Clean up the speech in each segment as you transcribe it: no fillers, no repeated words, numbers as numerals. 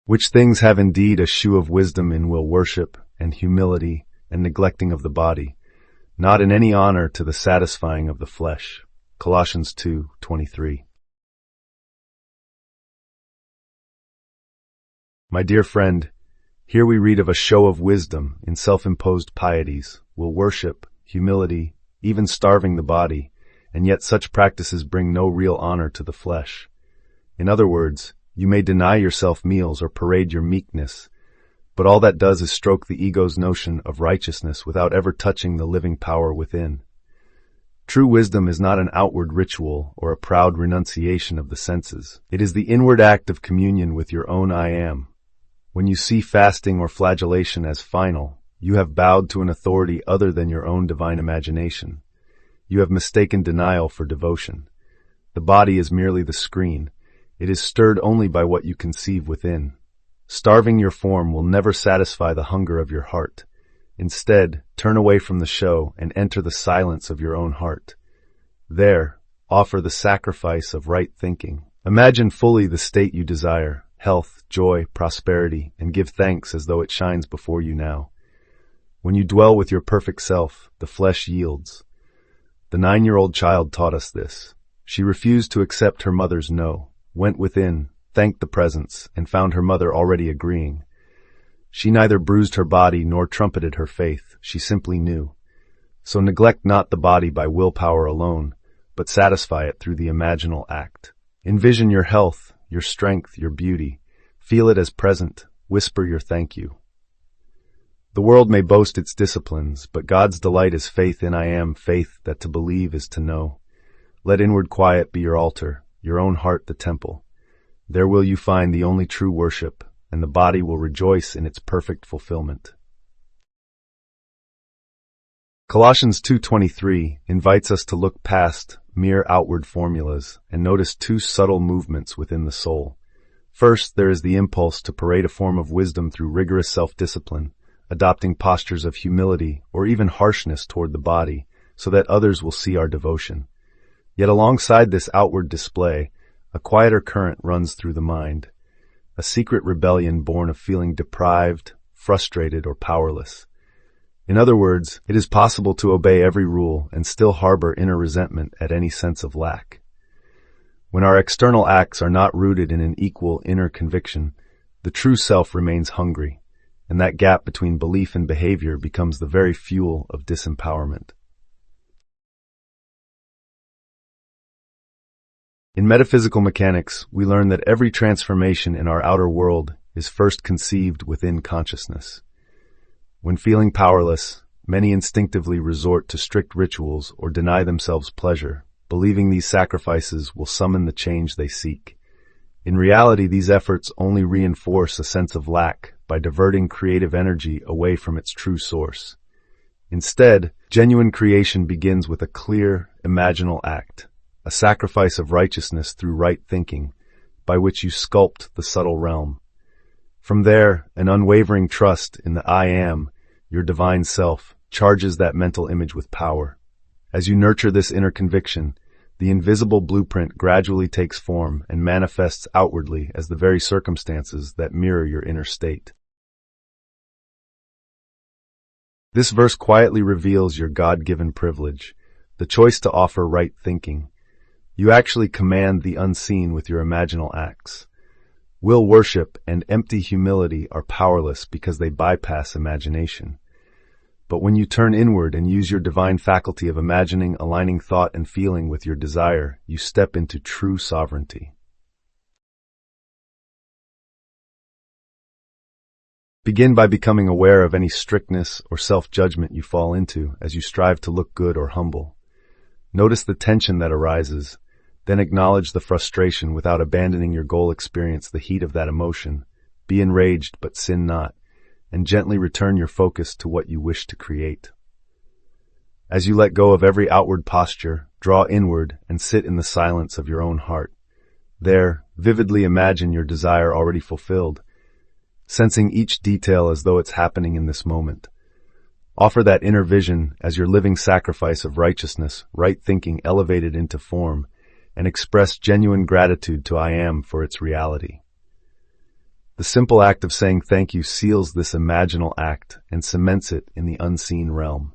Which things have indeed a shew of wisdom in will worship, and humility, and neglecting of the body, not in any honor to the satisfying of the flesh. Colossians 2:23. My dear friend, here we read of a show of wisdom in self-imposed pieties, will worship, humility, even starving the body, and yet such practices bring no real honor to the flesh. In other words, you may deny yourself meals or parade your meekness, but all that does is stroke the ego's notion of righteousness without ever touching the living power within. True wisdom is not an outward ritual or a proud renunciation of the senses. It is the inward act of communion with your own I am. When you see fasting or flagellation as final, you have bowed to an authority other than your own divine imagination. You have mistaken denial for devotion. The body is merely the screen. It is stirred only by what you conceive within. Starving your form will never satisfy the hunger of your heart. Instead, turn away from the show and enter the silence of your own heart. There, offer the sacrifice of right thinking. Imagine fully the state you desire, health, joy, prosperity, and give thanks as though it shines before you now. When you dwell with your perfect self, the flesh yields. The 9-year-old child taught us this. She refused to accept her mother's no, went within, thanked the presence, and found her mother already agreeing. She neither bruised her body nor trumpeted her faith, she simply knew. So neglect not the body by willpower alone, but satisfy it through the imaginal act. Envision your health, your strength, your beauty. Feel it as present, whisper your thank you. The world may boast its disciplines, but God's delight is faith in I am, faith that to believe is to know. Let inward quiet be your altar, your own heart the temple. There will you find the only true worship, and the body will rejoice in its perfect fulfillment. Colossians 2:23 invites us to look past mere outward formulas and notice two subtle movements within the soul. First, there is the impulse to parade a form of wisdom through rigorous self-discipline, adopting postures of humility or even harshness toward the body, so that others will see our devotion. Yet alongside this outward display, a quieter current runs through the mind, a secret rebellion born of feeling deprived, frustrated, or powerless. In other words, it is possible to obey every rule and still harbor inner resentment at any sense of lack. When our external acts are not rooted in an equal inner conviction, the true self remains hungry, and that gap between belief and behavior becomes the very fuel of disempowerment. In metaphysical mechanics, we learn that every transformation in our outer world is first conceived within consciousness. When feeling powerless, many instinctively resort to strict rituals or deny themselves pleasure, believing these sacrifices will summon the change they seek. In reality, these efforts only reinforce a sense of lack by diverting creative energy away from its true source. Instead, genuine creation begins with a clear, imaginal act, a sacrifice of righteousness through right thinking, by which you sculpt the subtle realm. From there, an unwavering trust in the I am, your divine self, charges that mental image with power. As you nurture this inner conviction, the invisible blueprint gradually takes form and manifests outwardly as the very circumstances that mirror your inner state. This verse quietly reveals your God-given privilege, the choice to offer right thinking. You actually command the unseen with your imaginal acts. Will worship and empty humility are powerless because they bypass imagination. But when you turn inward and use your divine faculty of imagining, aligning thought and feeling with your desire, you step into true sovereignty. Begin by becoming aware of any strictness or self-judgment you fall into as you strive to look good or humble. Notice the tension that arises, then acknowledge the frustration without abandoning your goal. Experience the heat of that emotion. Be enraged, but sin not, and gently return your focus to what you wish to create. As you let go of every outward posture, draw inward and sit in the silence of your own heart. There, vividly imagine your desire already fulfilled, sensing each detail as though it's happening in this moment. Offer that inner vision as your living sacrifice of righteousness, right thinking elevated into form, and express genuine gratitude to I am for its reality. The simple act of saying thank you seals this imaginal act and cements it in the unseen realm.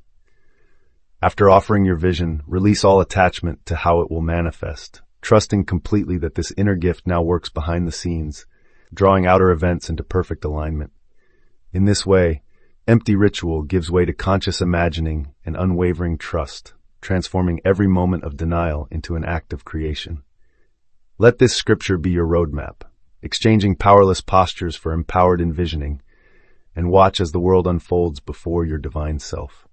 After offering your vision, release all attachment to how it will manifest, trusting completely that this inner gift now works behind the scenes, drawing outer events into perfect alignment. In this way, empty ritual gives way to conscious imagining and unwavering trust, transforming every moment of denial into an act of creation. Let this scripture be your roadmap, exchanging powerless postures for empowered envisioning, and watch as the world unfolds before your divine self.